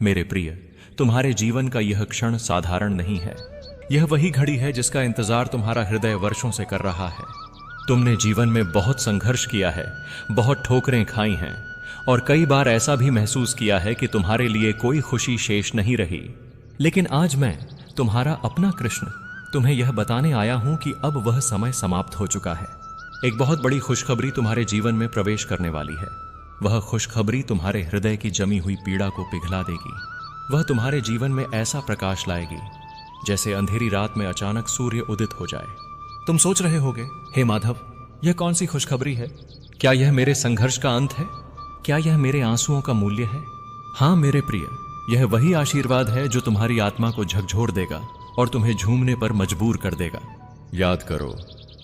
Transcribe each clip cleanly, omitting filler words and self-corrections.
मेरे प्रिय, तुम्हारे जीवन का यह क्षण साधारण नहीं है। यह वही घड़ी है जिसका इंतजार तुम्हारा हृदय वर्षों से कर रहा है। तुमने जीवन में बहुत संघर्ष किया है, बहुत ठोकरें खाई हैं और कई बार ऐसा भी महसूस किया है कि तुम्हारे लिए कोई खुशी शेष नहीं रही। लेकिन आज मैं, तुम्हारा अपना कृष्ण, तुम्हें यह बताने आया हूं कि अब वह समय समाप्त हो चुका है। एक बहुत बड़ी खुशखबरी तुम्हारे जीवन में प्रवेश करने वाली है। वह खुशखबरी तुम्हारे हृदय की जमी हुई पीड़ा को पिघला देगी। वह तुम्हारे जीवन में ऐसा प्रकाश लाएगी जैसे अंधेरी रात में अचानक सूर्य उदित हो जाए। तुम सोच रहे होगे, हे माधव, यह कौन सी खुशखबरी है? क्या यह मेरे संघर्ष का अंत है? क्या यह मेरे आंसुओं का मूल्य है? हाँ मेरे प्रिय, यह वही आशीर्वाद है जो तुम्हारी आत्मा को झकझोर देगा और तुम्हें झूमने पर मजबूर कर देगा। याद करो,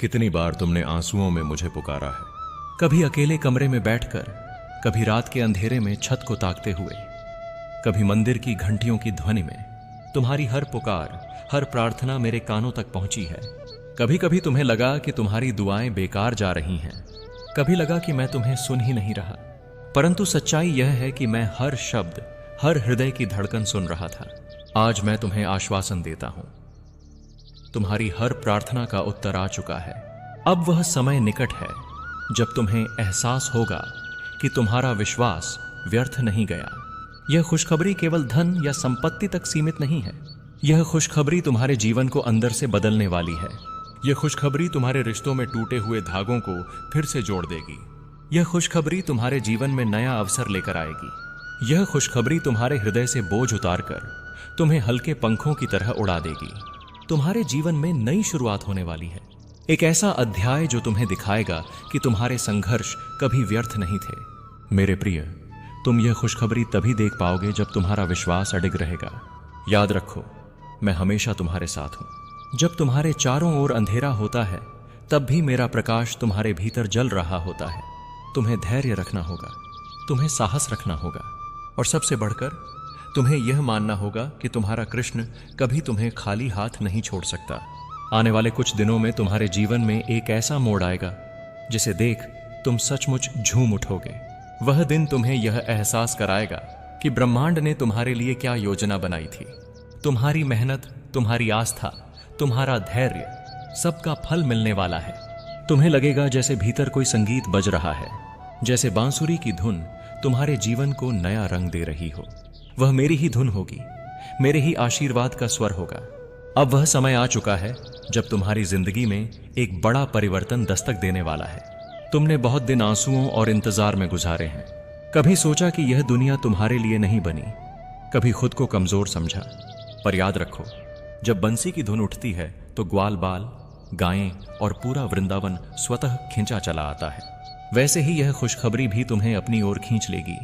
कितनी बार तुमने आंसुओं में मुझे पुकारा है। कभी अकेले कमरे में बैठकर, कभी रात के अंधेरे में छत को ताकते हुए, कभी मंदिर की घंटियों की ध्वनि में। तुम्हारी हर पुकार, हर प्रार्थना मेरे कानों तक पहुंची है। कभी कभी तुम्हें लगा कि तुम्हारी दुआएं बेकार जा रही हैं। कभी लगा कि मैं तुम्हें सुन ही नहीं रहा। परंतु सच्चाई यह है कि मैं हर शब्द, हर हृदय की धड़कन सुन रहा था। आज मैं तुम्हें आश्वासन देता हूं, तुम्हारी हर प्रार्थना का उत्तर आ चुका है। अब वह समय निकट है जब तुम्हें एहसास होगा कि तुम्हारा विश्वास व्यर्थ नहीं गया। यह खुशखबरी केवल धन या संपत्ति तक सीमित नहीं है। यह खुशखबरी तुम्हारे जीवन को अंदर से बदलने वाली है। यह खुशखबरी तुम्हारे रिश्तों में टूटे हुए धागों को फिर से जोड़ देगी। यह खुशखबरी तुम्हारे जीवन में नया अवसर लेकर आएगी। यह खुशखबरी तुम्हारे हृदय से बोझ उतारकर तुम्हें हल्के पंखों की तरह उड़ा देगी। तुम्हारे जीवन में नई शुरुआत होने वाली है। एक ऐसा अध्याय जो तुम्हें दिखाएगा कि तुम्हारे संघर्ष कभी व्यर्थ नहीं थे। मेरे प्रिय, तुम यह खुशखबरी तभी देख पाओगे जब तुम्हारा विश्वास अडिग रहेगा। याद रखो, मैं हमेशा तुम्हारे साथ हूं। जब तुम्हारे चारों ओर अंधेरा होता है, तब भी मेरा प्रकाश तुम्हारे भीतर जल रहा होता है। तुम्हें धैर्य रखना होगा, तुम्हें साहस रखना होगा और सबसे बढ़कर तुम्हें यह मानना होगा कि तुम्हारा कृष्ण कभी तुम्हें खाली हाथ नहीं छोड़ सकता। आने वाले कुछ दिनों में तुम्हारे जीवन में एक ऐसा मोड़ आएगा जिसे देख तुम सचमुच झूम उठोगे। वह दिन तुम्हें यह एहसास कराएगा कि ब्रह्मांड ने तुम्हारे लिए क्या योजना बनाई थी। तुम्हारी मेहनत, तुम्हारी आस्था, तुम्हारा धैर्य, सबका फल मिलने वाला है। तुम्हें लगेगा जैसे भीतर कोई संगीत बज रहा है, जैसे बांसुरी की धुन तुम्हारे जीवन को नया रंग दे रही हो। वह मेरी ही धुन होगी, मेरे ही आशीर्वाद का स्वर होगा। अब वह समय आ चुका है जब तुम्हारी जिंदगी में एक बड़ा परिवर्तन दस्तक देने वाला है। तुमने बहुत दिन आंसुओं और इंतजार में गुजारे हैं। कभी सोचा कि यह दुनिया तुम्हारे लिए नहीं बनी, कभी खुद को कमजोर समझा। पर याद रखो, जब बंसी की धुन उठती है तो ग्वाल बाल, गायें और पूरा वृंदावन स्वतः खिंचा चला आता है। वैसे ही यह खुशखबरी भी तुम्हें अपनी ओर खींच लेगी।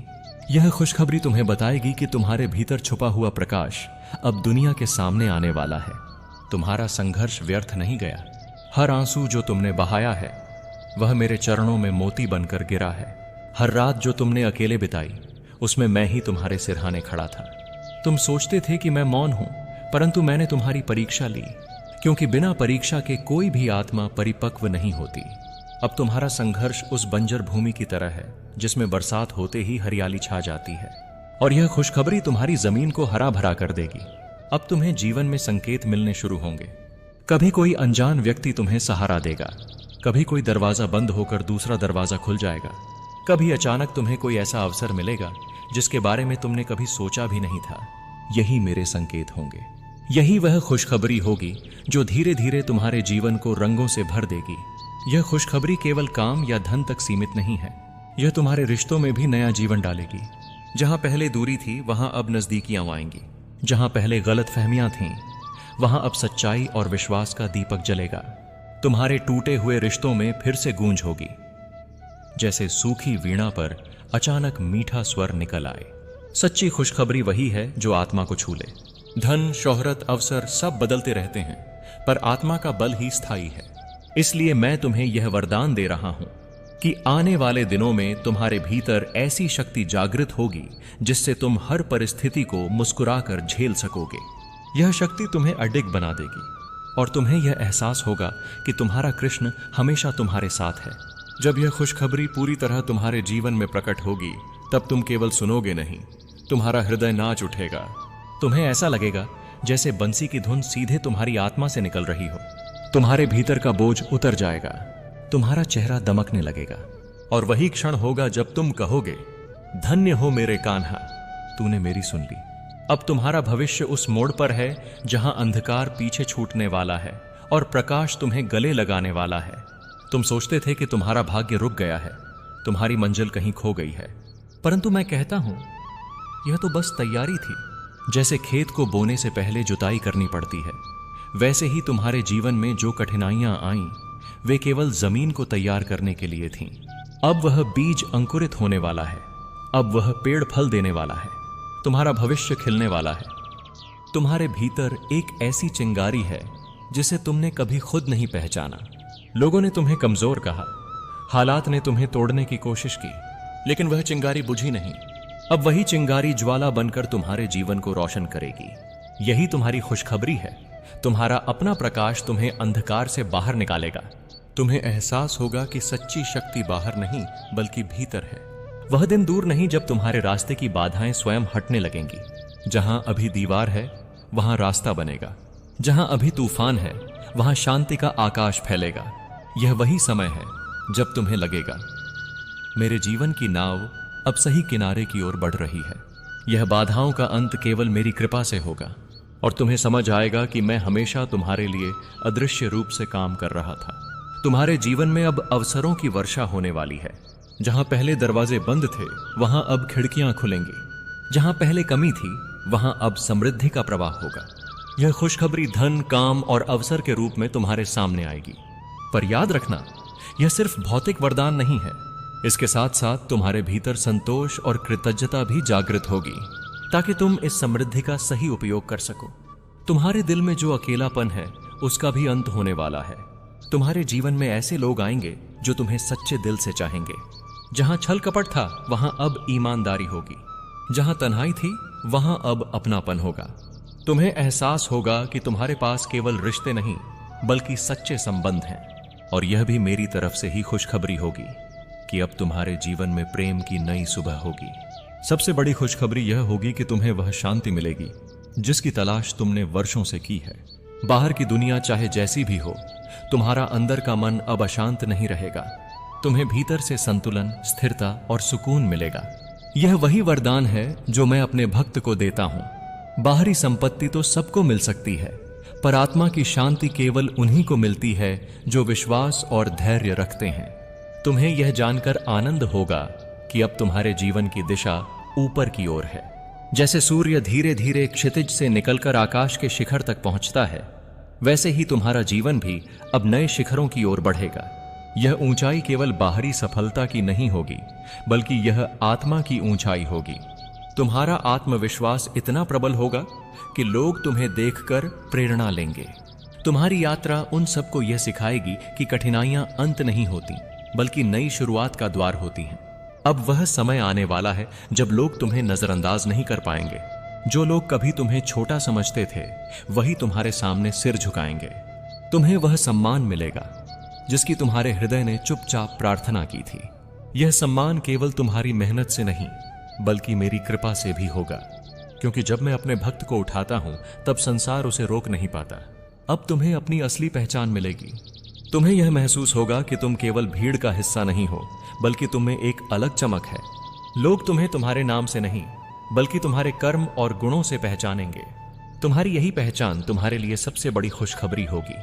यह खुशखबरी तुम्हें बताएगी कि तुम्हारे भीतर छुपा हुआ प्रकाश अब दुनिया के सामने आने वाला है। तुम्हारा संघर्ष व्यर्थ नहीं गया। हर आंसू जो तुमने बहाया है, वह मेरे चरणों में मोती बनकर गिरा है। हर रात जो तुमने अकेले बिताई, उसमें मैं ही तुम्हारे सिरहाने खड़ा था। तुम सोचते थे कि मैं मौन हूं, परंतु मैंने तुम्हारी परीक्षा ली, क्योंकि बिना परीक्षा के कोई भी आत्मा परिपक्व नहीं होती। अब तुम्हारा संघर्ष उस बंजर भूमि की तरह है जिसमें बरसात होते ही हरियाली छा जाती है, और यह खुशखबरी तुम्हारी जमीन को हरा भरा कर देगी। अब तुम्हें जीवन में संकेत मिलने शुरू होंगे। कभी कोई अनजान व्यक्ति तुम्हें सहारा देगा, कभी कोई दरवाजा बंद होकर दूसरा दरवाजा खुल जाएगा, कभी अचानक तुम्हें कोई ऐसा अवसर मिलेगा जिसके बारे में तुमने कभी सोचा भी नहीं था। यही मेरे संकेत होंगे। यही वह खुशखबरी होगी जो धीरे धीरे तुम्हारे जीवन को रंगों से भर देगी। यह खुशखबरी केवल काम या धन तक सीमित नहीं है। यह तुम्हारे रिश्तों में भी नया जीवन डालेगी। जहां पहले दूरी थी, वहां अब नजदीकियां आएंगी। जहां पहले गलतफहमियां थीं, वहां अब सच्चाई और विश्वास का दीपक जलेगा। तुम्हारे टूटे हुए रिश्तों में फिर से गूंज होगी, जैसे सूखी वीणा पर अचानक मीठा स्वर निकल आए। सच्ची खुशखबरी वही है जो आत्मा को छू ले। धन, शोहरत, अवसर सब बदलते रहते हैं, पर आत्मा का बल ही स्थायी है। इसलिए मैं तुम्हें यह वरदान दे रहा हूं कि आने वाले दिनों में तुम्हारे भीतर ऐसी शक्ति जागृत होगी जिससे तुम हर परिस्थिति को मुस्कुराकर झेल सकोगे। यह शक्ति तुम्हें अडिग बना देगी और तुम्हें यह एहसास होगा कि तुम्हारा कृष्ण हमेशा तुम्हारे साथ है। जब यह खुशखबरी पूरी तरह तुम्हारे जीवन में प्रकट होगी, तब तुम केवल सुनोगे नहीं, तुम्हारा हृदय नाच उठेगा। तुम्हें ऐसा लगेगा जैसे बंसी की धुन सीधे तुम्हारी आत्मा से निकल रही हो। तुम्हारे भीतर का बोझ उतर जाएगा, तुम्हारा चेहरा दमकने लगेगा। और वही क्षण होगा जब तुम कहोगे, धन्य हो मेरे कान्हा, तूने मेरी सुन ली। अब तुम्हारा भविष्य उस मोड़ पर है जहां अंधकार पीछे छूटने वाला है और प्रकाश तुम्हें गले लगाने वाला है। तुम सोचते थे कि तुम्हारा भाग्य रुक गया है, तुम्हारी मंजिल कहीं खो गई है, परंतु मैं कहता हूं यह तो बस तैयारी थी। जैसे खेत को बोने से पहले जुताई करनी पड़ती है, वैसे ही तुम्हारे जीवन में जो कठिनाइयां आईं वे केवल जमीन को तैयार करने के लिए थीं। अब वह बीज अंकुरित होने वाला है, अब वह पेड़ फल देने वाला है, तुम्हारा भविष्य खिलने वाला है। तुम्हारे भीतर एक ऐसी चिंगारी है जिसे तुमने कभी खुद नहीं पहचाना। लोगों ने तुम्हें कमजोर कहा, हालात ने तुम्हें तोड़ने की कोशिश की, लेकिन वह चिंगारी बुझी नहीं। अब वही चिंगारी ज्वाला बनकर तुम्हारे जीवन को रोशन करेगी। यही तुम्हारी खुशखबरी है। तुम्हारा अपना प्रकाश तुम्हें अंधकार से बाहर निकालेगा। तुम्हें एहसास होगा कि सच्ची शक्ति बाहर नहीं बल्कि भीतर है। वह दिन दूर नहीं जब तुम्हारे रास्ते की बाधाएं स्वयं हटने लगेंगी। जहां अभी दीवार है वहां रास्ता बनेगा, जहां अभी तूफान है वहां शांति का आकाश फैलेगा। यह वही समय है जब तुम्हें लगेगा, मेरे जीवन की नाव अब सही किनारे की ओर बढ़ रही है। यह बाधाओं का अंत केवल मेरी कृपा से होगा और तुम्हें समझ आएगा कि मैं हमेशा तुम्हारे लिए अदृश्य रूप से काम कर रहा था। तुम्हारे जीवन में अब अवसरों की वर्षा होने वाली है। जहां पहले दरवाजे बंद थे वहां अब खिड़कियां खुलेंगी। जहां पहले कमी थी वहां अब समृद्धि का प्रवाह होगा। यह खुशखबरी धन, काम और अवसर के रूप में तुम्हारे सामने आएगी। पर याद रखना, यह सिर्फ भौतिक वरदान नहीं है। इसके साथ साथ तुम्हारे भीतर संतोष और कृतज्ञता भी जागृत होगी, ताकि तुम इस समृद्धि का सही उपयोग कर सको। तुम्हारे दिल में जो अकेलापन है उसका भी अंत होने वाला है। तुम्हारे जीवन में ऐसे लोग आएंगे जो तुम्हें सच्चे दिल से चाहेंगे। जहां छल कपट था वहां अब ईमानदारी होगी, जहां तन्हाई थी वहां अब अपनापन होगा। तुम्हें एहसास होगा कि तुम्हारे पास केवल रिश्ते नहीं बल्कि सच्चे संबंध हैं। और यह भी मेरी तरफ से ही खुशखबरी होगी कि अब तुम्हारे जीवन में प्रेम की नई सुबह होगी। सबसे बड़ी खुशखबरी यह होगी कि तुम्हें वह शांति मिलेगी जिसकी तलाश तुमने वर्षों से की है। बाहर की दुनिया चाहे जैसी भी हो, तुम्हारा अंदर का मन अब अशांत नहीं रहेगा। तुम्हें भीतर से संतुलन, स्थिरता और सुकून मिलेगा। यह वही वरदान है जो मैं अपने भक्त को देता हूं। बाहरी संपत्ति तो सबको मिल सकती है, पर आत्मा की शांति केवल उन्हीं को मिलती है जो विश्वास और धैर्य रखते हैं। तुम्हें यह जानकर आनंद होगा कि अब तुम्हारे जीवन की दिशा ऊपर की ओर है। जैसे सूर्य धीरे धीरे क्षितिज से निकलकर आकाश के शिखर तक पहुंचता है, वैसे ही तुम्हारा जीवन भी अब नए शिखरों की ओर बढ़ेगा। यह ऊंचाई केवल बाहरी सफलता की नहीं होगी, बल्कि यह आत्मा की ऊंचाई होगी। तुम्हारा आत्मविश्वास इतना प्रबल होगा कि लोग तुम्हें देखकर प्रेरणा लेंगे। तुम्हारी यात्रा उन सबको यह सिखाएगी कि कठिनाइयां अंत नहीं होती बल्कि नई शुरुआत का द्वार होती हैं। अब वह समय आने वाला है जब लोग तुम्हें नजरअंदाज नहीं कर पाएंगे। जो लोग कभी तुम्हें छोटा समझते थे वही तुम्हारे सामने सिर झुकाएंगे। तुम्हें वह सम्मान मिलेगा जिसकी तुम्हारे हृदय ने चुपचाप प्रार्थना की थी। यह सम्मान केवल तुम्हारी मेहनत से नहीं बल्कि मेरी कृपा से भी होगा, क्योंकि जब मैं अपने भक्त को उठाता हूं तब संसार उसे रोक नहीं पाता। अब तुम्हें अपनी असली पहचान मिलेगी। तुम्हें यह महसूस होगा कि तुम केवल भीड़ का हिस्सा नहीं हो बल्कि तुम्हें एक अलग चमक है। लोग तुम्हें तुम्हारे नाम से नहीं बल्कि तुम्हारे कर्म और गुणों से पहचानेंगे। तुम्हारी यही पहचान तुम्हारे लिए सबसे बड़ी खुशखबरी होगी,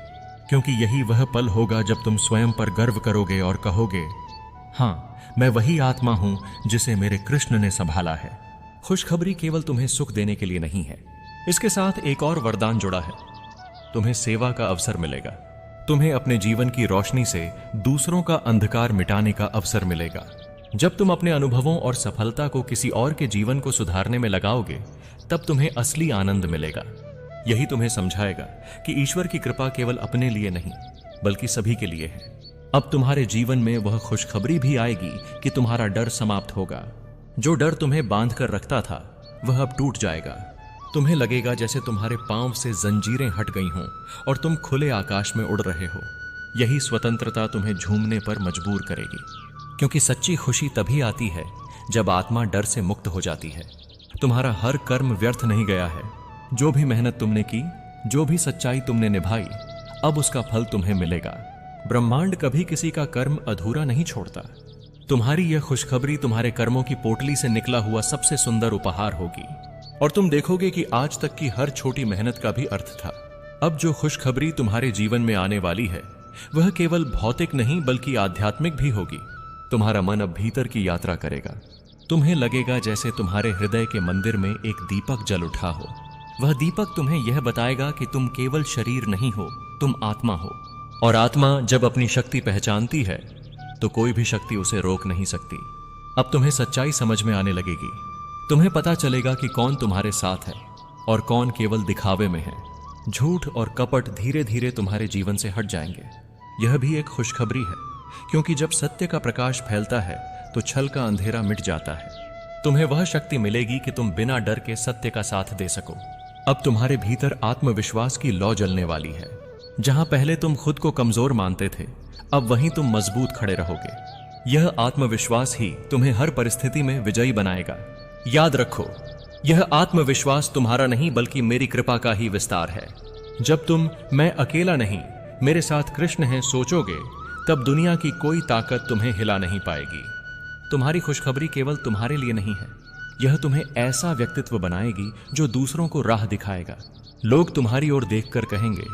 क्योंकि यही वह पल होगा जब तुम स्वयं पर गर्व करोगे और कहोगे, हाँ, मैं वही आत्मा हूं जिसे मेरे कृष्ण ने संभाला है। खुशखबरी केवल तुम्हें सुख देने के लिए नहीं है, इसके साथ एक और वरदान जुड़ा है। तुम्हें सेवा का अवसर मिलेगा। तुम्हें अपने जीवन की रोशनी से दूसरों का अंधकार मिटाने का अवसर मिलेगा। जब तुम अपने अनुभवों और सफलता को किसी और के जीवन को सुधारने में लगाओगे, तब तुम्हें असली आनंद मिलेगा। यही तुम्हें समझाएगा कि ईश्वर की कृपा केवल अपने लिए नहीं बल्कि सभी के लिए है। अब तुम्हारे जीवन में वह खुशखबरी भी आएगी कि तुम्हारा डर समाप्त होगा। जो डर तुम्हें बांध कर रखता था वह अब टूट जाएगा। तुम्हें लगेगा जैसे तुम्हारे पांव से जंजीरें हट गई हों और तुम खुले आकाश में उड़ रहे हो। यही स्वतंत्रता तुम्हें झूमने पर मजबूर करेगी, क्योंकि सच्ची खुशी तभी आती है जब आत्मा डर से मुक्त हो जाती है। तुम्हारा हर कर्म व्यर्थ नहीं गया है। जो भी मेहनत तुमने की, जो भी सच्चाई तुमने निभाई, अब उसका फल तुम्हें मिलेगा। ब्रह्मांड कभी किसी का कर्म अधूरा नहीं छोड़ता। तुम्हारी यह खुशखबरी तुम्हारे कर्मों की पोटली से निकला हुआ सबसे सुंदर उपहार होगी, और तुम देखोगे कि आज तक की हर छोटी मेहनत का भी अर्थ था। अब जो खुशखबरी तुम्हारे जीवन में आने वाली है, वह केवल भौतिक नहीं बल्कि आध्यात्मिक भी होगी। तुम्हारा मन अब भीतर की यात्रा करेगा। तुम्हें लगेगा जैसे तुम्हारे हृदय के मंदिर में एक दीपक जल उठा हो। वह दीपक तुम्हें यह बताएगा कि तुम केवल शरीर नहीं हो, तुम आत्मा हो। और आत्मा जब अपनी शक्ति पहचानती है तो कोई भी शक्ति उसे रोक नहीं सकती। अब तुम्हें सच्चाई समझ में आने लगेगी। तुम्हें पता चलेगा कि कौन तुम्हारे साथ है और कौन केवल दिखावे में है। झूठ और कपट धीरे धीरे तुम्हारे जीवन से हट जाएंगे। यह भी एक खुशखबरी है, क्योंकि जब सत्य का प्रकाश फैलता है तो छल का अंधेरा मिट जाता है। तुम्हें वह शक्ति मिलेगी कि तुम बिना डर के सत्य का साथ दे सको। अब तुम्हारे भीतर आत्मविश्वास की लौ जलने वाली है। जहां पहले तुम खुद को कमजोर मानते थे, अब वहीं तुम मजबूत खड़े रहोगे। यह आत्मविश्वास ही तुम्हें हर परिस्थिति में विजयी बनाएगा। याद रखो, यह आत्मविश्वास तुम्हारा नहीं बल्कि मेरी कृपा का ही विस्तार है। जब तुम मैं अकेला नहीं, मेरे साथ कृष्ण हैं सोचोगे, तब दुनिया की कोई ताकत तुम्हें हिला नहीं पाएगी। तुम्हारी खुशखबरी केवल तुम्हारे लिए नहीं है, यह तुम्हें ऐसा व्यक्तित्व बनाएगी जो दूसरों को राह दिखाएगा। लोग तुम्हारी ओर देखकर कहेंगे,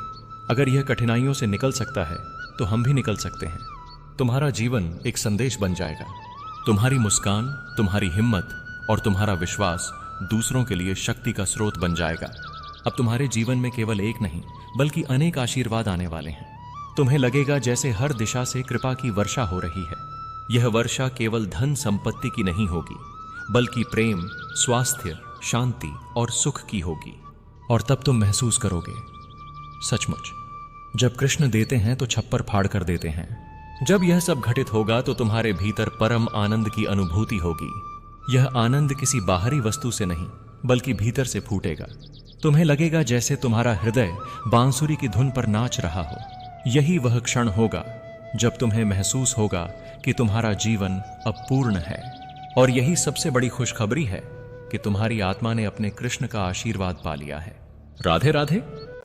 अगर यह कठिनाइयों से निकल सकता है तो हम भी निकल सकते हैं। तुम्हारा जीवन एक संदेश बन जाएगा। तुम्हारी मुस्कान, तुम्हारी हिम्मत और तुम्हारा विश्वास दूसरों के लिए शक्ति का स्रोत बन जाएगा। अब तुम्हारे जीवन में केवल एक नहीं बल्कि अनेक आशीर्वाद आने वाले हैं। तुम्हें लगेगा जैसे हर दिशा से कृपा की वर्षा हो रही है। यह वर्षा केवल धन संपत्ति की नहीं होगी, बल्कि प्रेम, स्वास्थ्य, शांति और सुख की होगी। और तब तुम महसूस करोगे, सचमुच जब कृष्ण देते हैं तो छप्पर फाड़ कर देते हैं। जब यह सब घटित होगा तो तुम्हारे भीतर परम आनंद की अनुभूति होगी। यह आनंद किसी बाहरी वस्तु से नहीं बल्कि भीतर से फूटेगा। तुम्हें लगेगा जैसे तुम्हारा हृदय बांसुरी की धुन पर नाच रहा हो। यही वह क्षण होगा जब तुम्हें महसूस होगा कि तुम्हारा जीवन अब पूर्ण है। और यही सबसे बड़ी खुशखबरी है कि तुम्हारी आत्मा ने अपने कृष्ण का आशीर्वाद पा लिया है। राधे राधे।